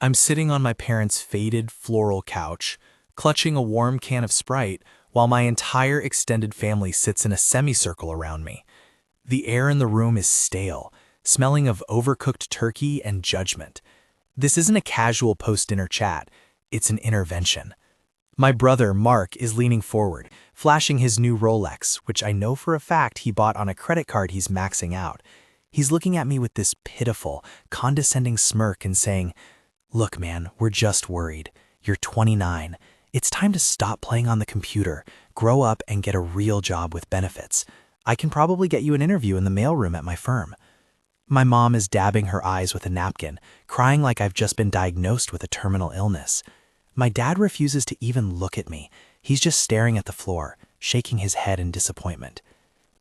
I'm sitting on my parents' faded floral couch, clutching a warm can of Sprite, while my entire extended family sits in a semicircle around me. The air in the room is stale, smelling of overcooked turkey and judgment. This isn't a casual post-dinner chat, it's an intervention. My brother, Mark, is leaning forward, flashing his new Rolex, which I know for a fact he bought on a credit card he's maxing out. He's looking at me with this pitiful, condescending smirk and saying, "Look, man, we're just worried. You're 29. It's time to stop playing on the computer, grow up, and get a real job with benefits. I can probably get you an interview in the mailroom at my firm." My mom is dabbing her eyes with a napkin, crying like I've just been diagnosed with a terminal illness. My dad refuses to even look at me. He's just staring at the floor, shaking his head in disappointment.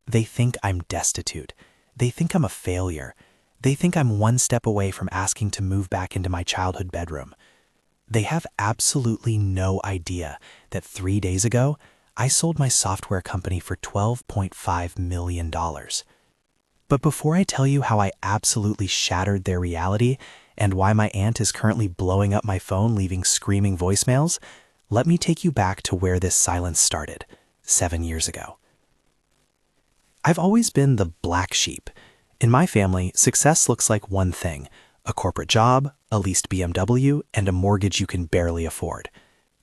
They think I'm destitute. They think I'm a failure. They think I'm one step away from asking to move back into my childhood bedroom. They have absolutely no idea that 3 days ago, I sold my software company for $12.5 million. But before I tell you how I absolutely shattered their reality and why my aunt is currently blowing up my phone leaving screaming voicemails, let me take you back to where this silence started, 7 years ago. I've always been the black sheep. In my family, success looks like one thing: a corporate job, a leased BMW, and a mortgage you can barely afford.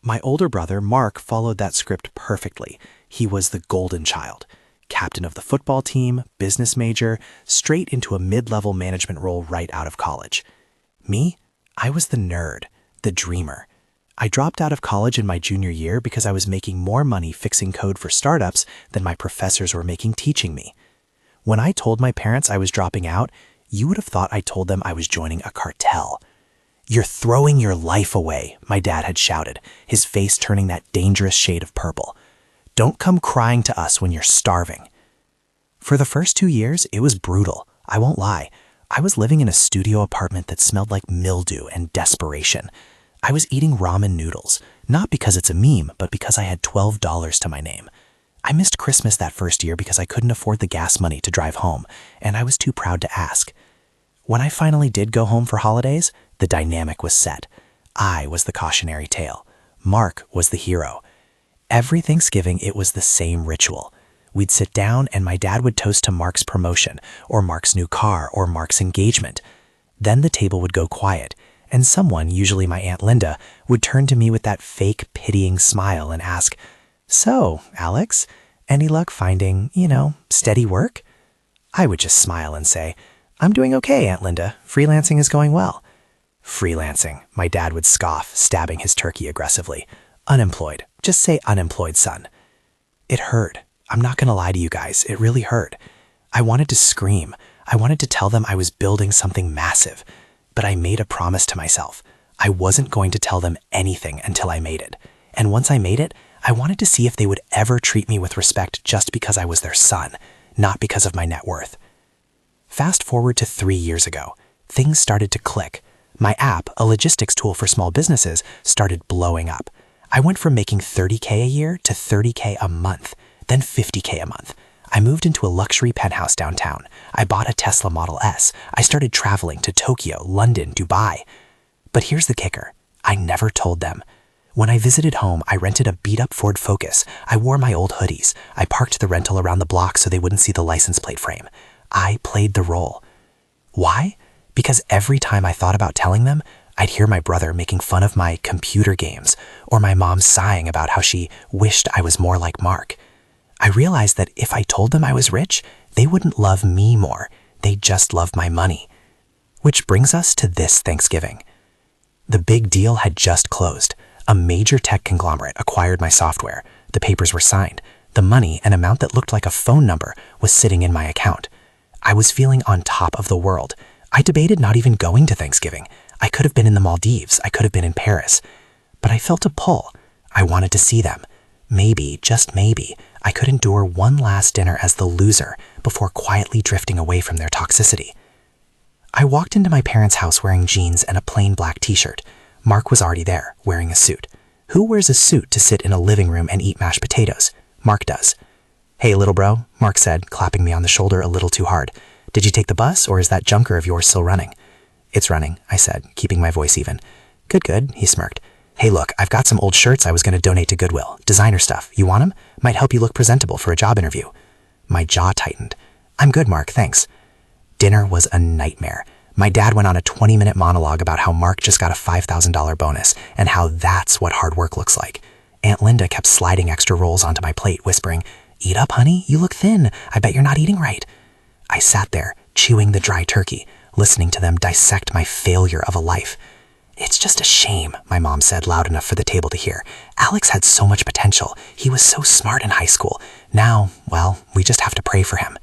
My older brother, Mark, followed that script perfectly. He was the golden child. Captain of the football team, business major, straight into a mid-level management role right out of college. Me? I was the nerd, the dreamer. I dropped out of college in my junior year because I was making more money fixing code for startups than my professors were making teaching me. When I told my parents I was dropping out, you would have thought I told them I was joining a cartel. "You're throwing your life away," my dad had shouted, his face turning that dangerous shade of purple. "Don't come crying to us when you're starving." For the first 2 years, it was brutal. I won't lie. I was living in a studio apartment that smelled like mildew and desperation. I was eating ramen noodles, not because it's a meme, but because I had $12 to my name. I missed Christmas that first year because I couldn't afford the gas money to drive home, and I was too proud to ask. When I finally did go home for holidays, the dynamic was set. I was the cautionary tale. Mark was the hero. Every Thanksgiving, it was the same ritual. We'd sit down and my dad would toast to Mark's promotion, or Mark's new car, or Mark's engagement. Then the table would go quiet, and someone, usually my Aunt Linda, would turn to me with that fake, pitying smile and ask, "So, Alex, any luck finding, steady work?" I would just smile and say, "I'm doing okay, Aunt Linda. Freelancing is going well." "Freelancing," my dad would scoff, stabbing his turkey aggressively. "Unemployed. Just say unemployed, son." It hurt. I'm not gonna lie to you guys, it really hurt. I wanted to scream. I wanted to tell them I was building something massive. But I made a promise to myself. I wasn't going to tell them anything until I made it. And once I made it, I wanted to see if they would ever treat me with respect just because I was their son, not because of my net worth. Fast forward to 3 years ago. Things started to click. My app, a logistics tool for small businesses, started blowing up. I went from making $30K a year to $30K a month, then $50K a month. I moved into a luxury penthouse downtown. I bought a Tesla Model S. I started traveling to Tokyo, London, Dubai. But here's the kicker. I never told them. When I visited home, I rented a beat-up Ford Focus. I wore my old hoodies. I parked the rental around the block so they wouldn't see the license plate frame. I played the role. Why? Because every time I thought about telling them, I'd hear my brother making fun of my computer games, or my mom sighing about how she wished I was more like Mark. I realized that if I told them I was rich, they wouldn't love me more. They'd just love my money. Which brings us to this Thanksgiving. The big deal had just closed. A major tech conglomerate acquired my software. The papers were signed. The money, an amount that looked like a phone number, was sitting in my account. I was feeling on top of the world. I debated not even going to Thanksgiving. I could have been in the Maldives. I could have been in Paris. But I felt a pull. I wanted to see them. Maybe, just maybe, I could endure one last dinner as the loser before quietly drifting away from their toxicity. I walked into my parents' house wearing jeans and a plain black t-shirt. Mark was already there, wearing a suit. Who wears a suit to sit in a living room and eat mashed potatoes? Mark does. "Hey, little bro," Mark said, clapping me on the shoulder a little too hard. "Did you take the bus, or is that junker of yours still running?" "It's running," I said, keeping my voice even. Good, good, he smirked. Hey look, I've got some old shirts I was going to donate to Goodwill. Designer stuff. You want them? Might help you look presentable for a job interview. My jaw tightened. I'm good, Mark, thanks. Dinner was a nightmare. My dad went on a 20-minute monologue about how Mark just got a $5,000 bonus and how that's what hard work looks like. Aunt Linda kept sliding extra rolls onto my plate, whispering, "Eat up, honey, you look thin. I bet you're not eating right." I sat there, chewing the dry turkey, listening to them dissect my failure of a life. "It's just a shame," my mom said loud enough for the table to hear. "Alex had so much potential. He was so smart in high school. Now, well, we just have to pray for him."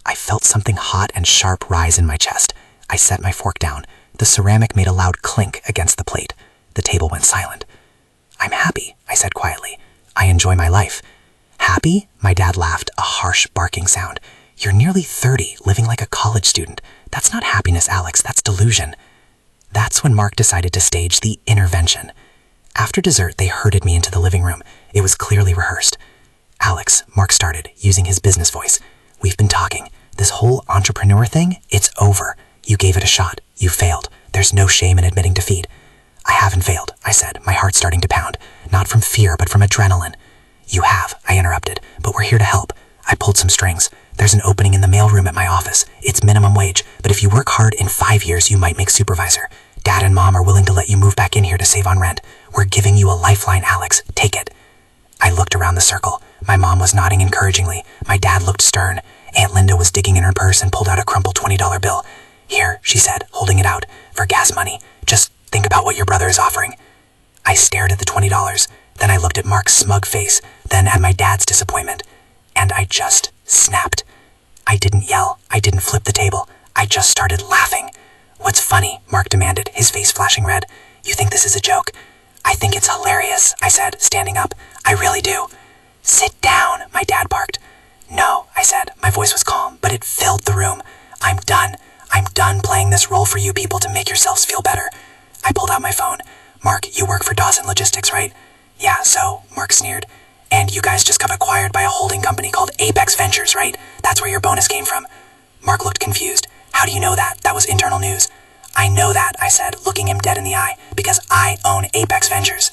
I felt something hot and sharp rise in my chest. I set my fork down. The ceramic made a loud clink against the plate. The table went silent. "I'm happy," I said quietly. "I enjoy my life." "Happy?" My dad laughed, a harsh barking sound. "You're nearly 30, living like a college student. That's not happiness, Alex, that's delusion." That's when Mark decided to stage the intervention. After dessert, they herded me into the living room. It was clearly rehearsed. "Alex," Mark started, using his business voice, "we've been talking. This whole entrepreneur thing, it's over. You gave it a shot. You failed. There's no shame in admitting defeat." "I haven't failed," I said, my heart starting to pound. Not from fear, but from adrenaline. "You have," I interrupted, "but we're here to help." I pulled some strings. "There's an opening in the mailroom at my office. It's minimum wage, but if you work hard, in 5 years, you might make supervisor. Dad and Mom are willing to let you move back in here to save on rent. We're giving you a lifeline, Alex. Take it." I looked around the circle. My mom was nodding encouragingly. My dad looked stern. Aunt Linda was digging in her purse and pulled out a crumpled $20 bill. "Here," she said, holding it out, "for gas money. Just think about what your brother is offering." I stared at the $20. Then I looked at Mark's smug face, then at my dad's disappointment. And I just snapped. I didn't yell. I didn't flip the table. I just started laughing. "What's funny?" Mark demanded, his face flashing red. "You think this is a joke?" "I think it's hilarious," I said, standing up. "I really do." "Sit down," my dad barked. "No," I said. My voice was calm, but it filled the room. "I'm done. I'm done playing this role for you people to make yourselves feel better." I pulled out my phone. "Mark, you work for Dawson Logistics, right?" "Yeah, so," Mark sneered. "And you guys just got acquired by a holding company called Apex Ventures, right? That's where your bonus came from." Mark looked confused. "How do you know that? That was internal news." "I know that," I said, looking him dead in the eye, "because I own Apex Ventures."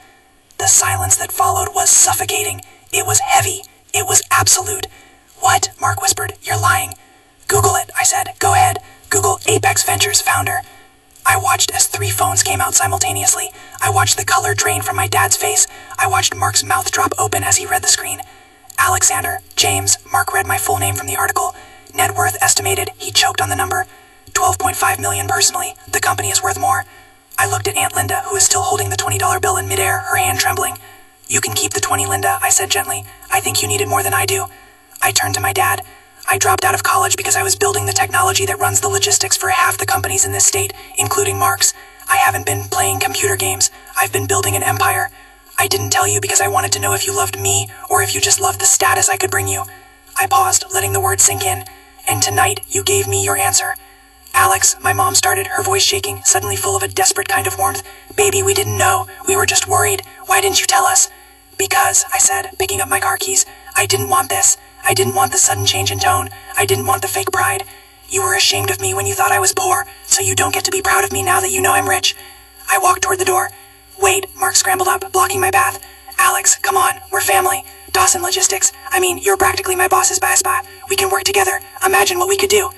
The silence that followed was suffocating. It was heavy. It was absolute. "What?" Mark whispered. "You're lying." "Google it," I said. "Go ahead. Google Apex Ventures founder." I watched as 3 phones came out simultaneously. I watched the color drain from my dad's face. I watched Mark's mouth drop open as he read the screen. "Alexander James," Mark read my full name from the article. "Net worth estimated," he choked on the number. "12.5 million personally. The company is worth more." I looked at Aunt Linda, who was still holding the $20 bill in midair, her hand trembling. "You can keep the 20, Linda," I said gently. "I think you need it more than I do." I turned to my dad. "I dropped out of college because I was building the technology that runs the logistics for half the companies in this state, including Mark's. I haven't been playing computer games. I've been building an empire. I didn't tell you because I wanted to know if you loved me or if you just loved the status I could bring you." I paused, letting the words sink in. "And tonight, you gave me your answer." "Alex," my mom started, her voice shaking, suddenly full of a desperate kind of warmth. "Baby, we didn't know. We were just worried. Why didn't you tell us?" "Because," I said, picking up my car keys, "I didn't want this. I didn't want the sudden change in tone. I didn't want the fake pride. You were ashamed of me when you thought I was poor, so you don't get to be proud of me now that you know I'm rich." I walked toward the door. "Wait," Mark scrambled up, blocking my path. "Alex, come on, we're family. Dawson Logistics. I mean, you're practically my boss's best buy. We can work together. Imagine what we could do."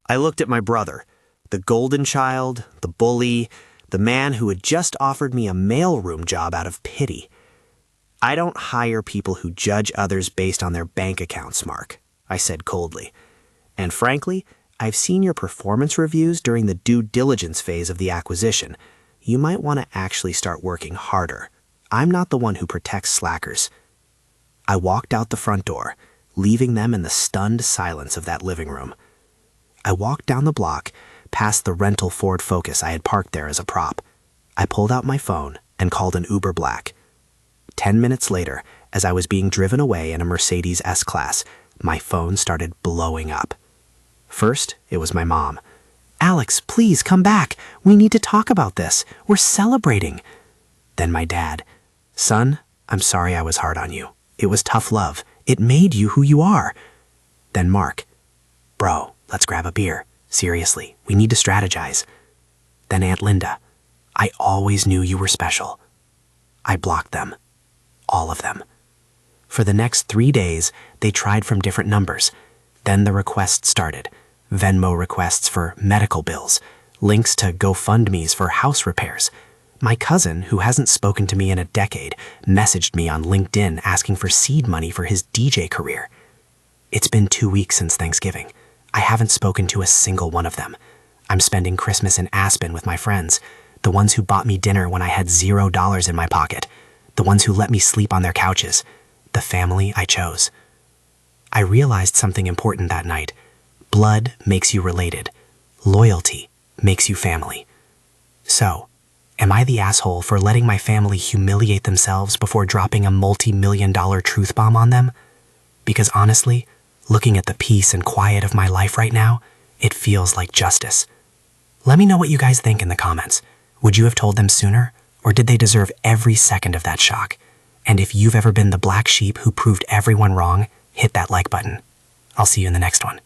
I looked at my brother, the golden child, the bully, the man who had just offered me a mailroom job out of pity. "I don't hire people who judge others based on their bank accounts, Mark," I said coldly. "And frankly, I've seen your performance reviews during the due diligence phase of the acquisition. You might want to actually start working harder. I'm not the one who protects slackers." I walked out the front door, leaving them in the stunned silence of that living room. I walked down the block, past the rental Ford Focus I had parked there as a prop. I pulled out my phone and called an Uber Black. 10 minutes later, as I was being driven away in a Mercedes S-Class, my phone started blowing up. First, it was my mom. "Alex, please come back. We need to talk about this. We're celebrating." Then my dad. "Son, I'm sorry I was hard on you. It was tough love. It made you who you are." Then Mark. "Bro, let's grab a beer. Seriously, we need to strategize." Then Aunt Linda. I always knew you were special. I blocked them. All of them. For the next 3 days, they tried from different numbers. Then the requests started. Venmo requests for medical bills, links to GoFundMes for house repairs. My cousin, who hasn't spoken to me in a decade, messaged me on LinkedIn asking for seed money for his DJ career. It's been 2 weeks since Thanksgiving. I haven't spoken to a single one of them. I'm spending Christmas in Aspen with my friends, the ones who bought me dinner when I had $0 in my pocket, the ones who let me sleep on their couches, the family I chose. I realized something important that night. Blood makes you related. Loyalty makes you family. So, am I the asshole for letting my family humiliate themselves before dropping a multi-million-dollar truth bomb on them? Because honestly, looking at the peace and quiet of my life right now, it feels like justice. Let me know what you guys think in the comments. Would you have told them sooner, or did they deserve every second of that shock? And if you've ever been the black sheep who proved everyone wrong, hit that like button. I'll see you in the next one.